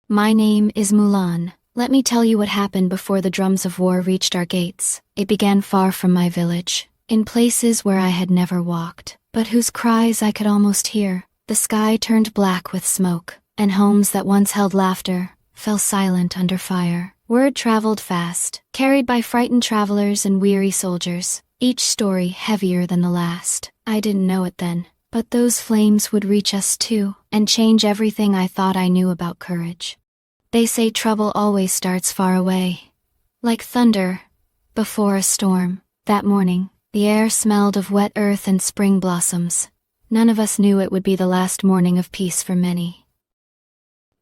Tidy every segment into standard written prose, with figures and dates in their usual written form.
My name is Mulan. Let me tell you what happened before the drums of war reached our gates. It began far from my village, in places where I had never walked, but whose cries I could almost hear. The sky turned black with smoke, and homes that once held laughter fell silent under fire. Word traveled fast, carried by frightened travelers and weary soldiers, each story heavier than the last. I didn't know it then, but those flames would reach us too, and change everything I thought I knew about courage. They say trouble always starts far away, like thunder before a storm. That morning, the air smelled of wet earth and spring blossoms. None of us knew it would be the last morning of peace for many.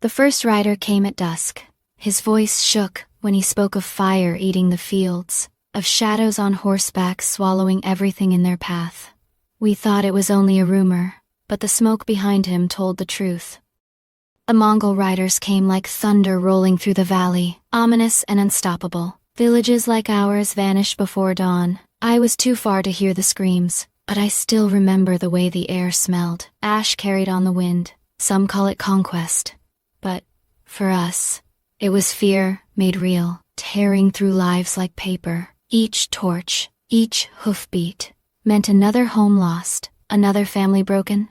The first rider came at dusk. His voice shook when he spoke of fire eating the fields, of shadows on horseback swallowing everything in their path. We thought it was only a rumor, but the smoke behind him told the truth. The Mongol riders came like thunder rolling through the valley, ominous and unstoppable. Villages like ours vanished before dawn. I was too far to hear the screams, but I still remember the way the air smelled. Ash carried on the wind. Some call it conquest. But, for us, it was fear made real, tearing through lives like paper. Each torch, each hoofbeat, meant another home lost, another family broken.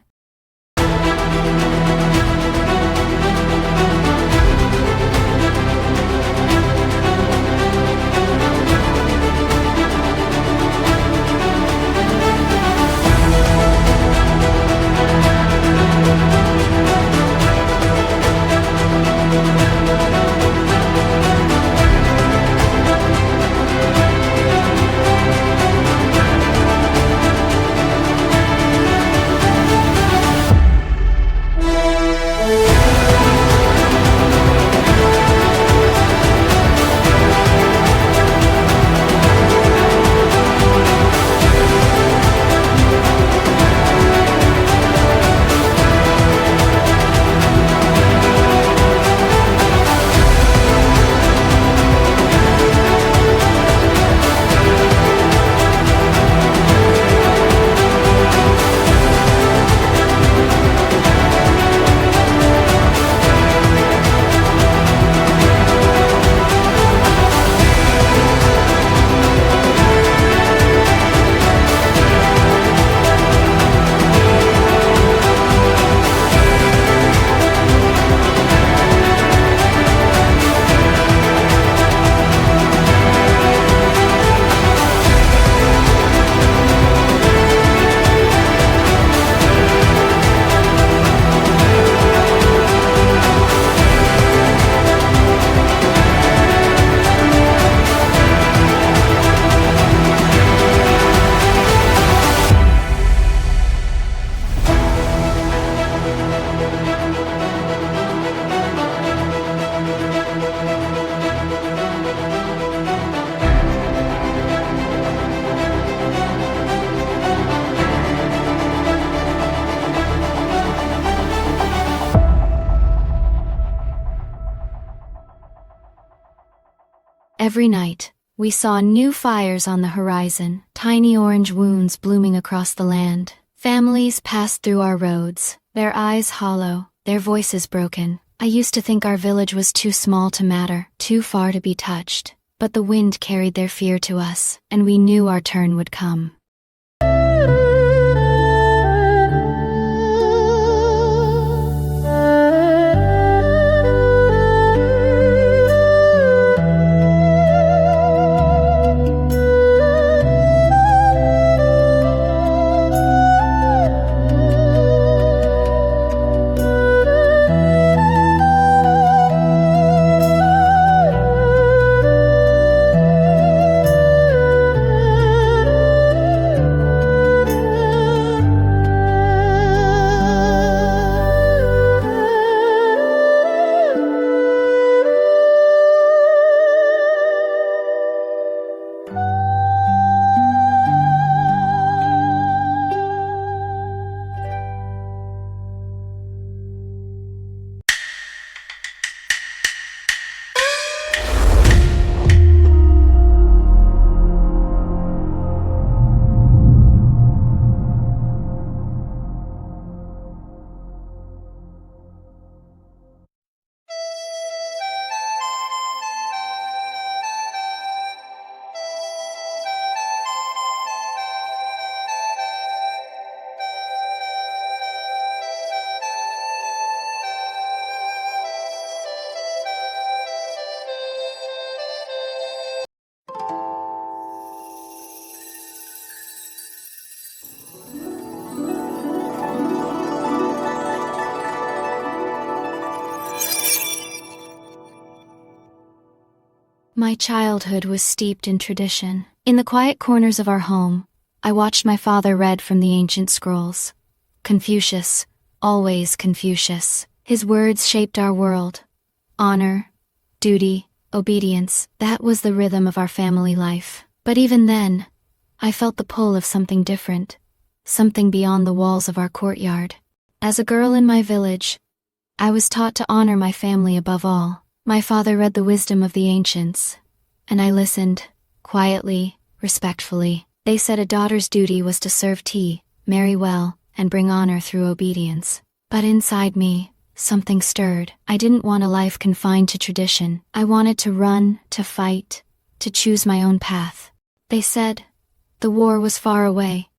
Every night, we saw new fires on the horizon, tiny orange wounds blooming across the land. Families passed through our roads, their eyes hollow, their voices broken. I used to think our village was too small to matter, too far to be touched. But the wind carried their fear to us, and we knew our turn would come. My childhood was steeped in tradition. In the quiet corners of our home, I watched my father read from the ancient scrolls. Confucius, always Confucius. His words shaped our world. Honor, duty, obedience, that was the rhythm of our family life. But even then, I felt the pull of something different, something beyond the walls of our courtyard. As a girl in my village, I was taught to honor my family above all. My father read the wisdom of the ancients, and I listened, quietly, respectfully. They said a daughter's duty was to serve tea, marry well, and bring honor through obedience. But inside me, something stirred. I didn't want a life confined to tradition. I wanted to run, to fight, to choose my own path. They said the war was far away,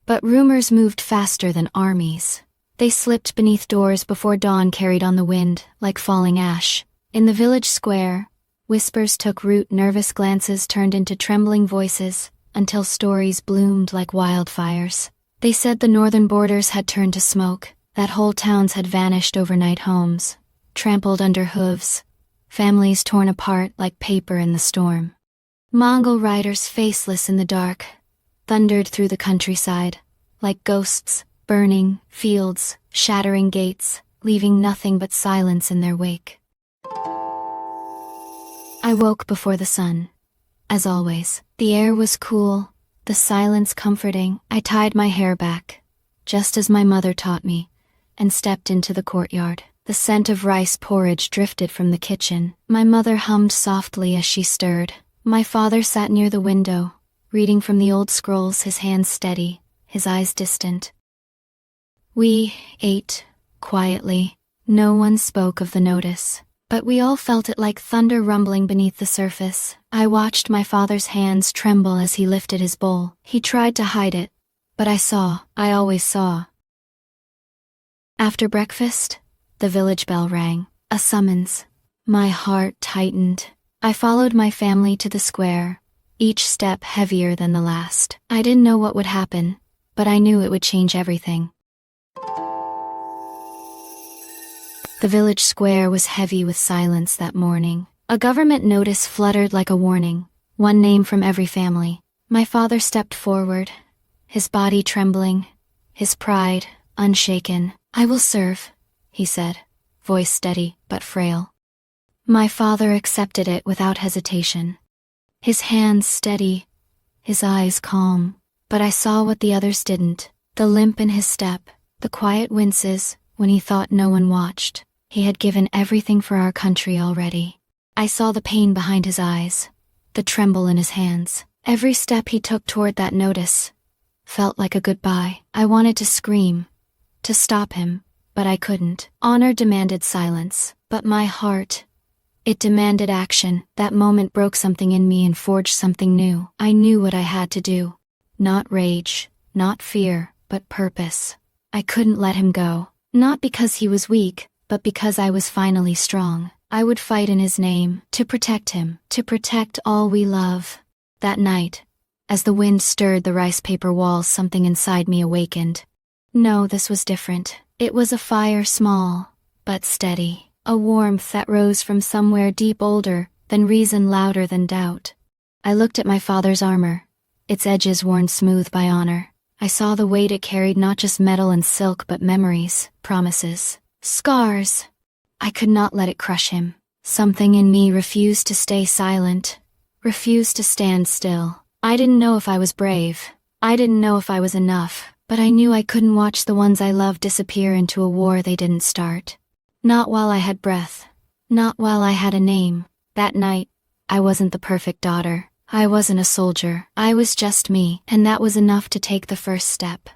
but rumors moved faster than armies. They slipped beneath doors before dawn carried on the wind, like falling ash. In the village square, whispers took root, nervous glances turned into trembling voices, until stories bloomed like wildfires. They said the northern borders had turned to smoke, that whole towns had vanished overnight, homes trampled under hooves, families torn apart like paper in the storm. Mongol riders faceless in the dark thundered through the countryside, like ghosts, burning fields, shattering gates, leaving nothing but silence in their wake. I woke before the sun. As always, the air was cool, the silence comforting. I tied my hair back, just as my mother taught me, and stepped into the courtyard. The scent of rice porridge drifted from the kitchen. My mother hummed softly as she stirred. My father sat near the window, reading from the old scrolls, his hands steady, his eyes distant. We ate, quietly. No one spoke of the notice, but we all felt it like thunder rumbling beneath the surface. I watched my father's hands tremble as he lifted his bowl. He tried to hide it, but I always saw. After breakfast, the village bell rang, a summons. My heart tightened. I followed my family to the square, each step heavier than the last. I didn't know what would happen, but I knew it would change everything. The village square was heavy with silence that morning. A government notice fluttered like a warning, one name from every family. My father stepped forward, his body trembling, his pride unshaken. "I will serve," he said, voice steady but frail. My father accepted it without hesitation. His hands steady, his eyes calm. But I saw what the others didn't. The limp in his step, the quiet winces when he thought no one watched. He had given everything for our country already. I saw the pain behind his eyes, the tremble in his hands. Every step he took toward that notice felt like a goodbye. I wanted to scream, to stop him, but I couldn't. Honor demanded silence, but my heart, it demanded action. That moment broke something in me and forged something new. I knew what I had to do. Not rage, not fear, but purpose. I couldn't let him go. Not because he was weak, but because I was finally strong. I would fight in his name, to protect him, to protect all we love. That night, as the wind stirred the rice paper walls, something inside me awakened. No, this was different. It was a fire, small, but steady. A warmth that rose from somewhere deep, older than reason, louder than doubt. I looked at my father's armor, its edges worn smooth by honor. I saw the weight it carried, not just metal and silk, but memories, promises, scars. I could not let it crush him. Something in me refused to stay silent, refused to stand still. I didn't know if I was brave. I didn't know if I was enough, but I knew I couldn't watch the ones I loved disappear into a war they didn't start. Not while I had breath. Not while I had a name. That night, I wasn't the perfect daughter. I wasn't a soldier. I was just me, and that was enough to take the first step.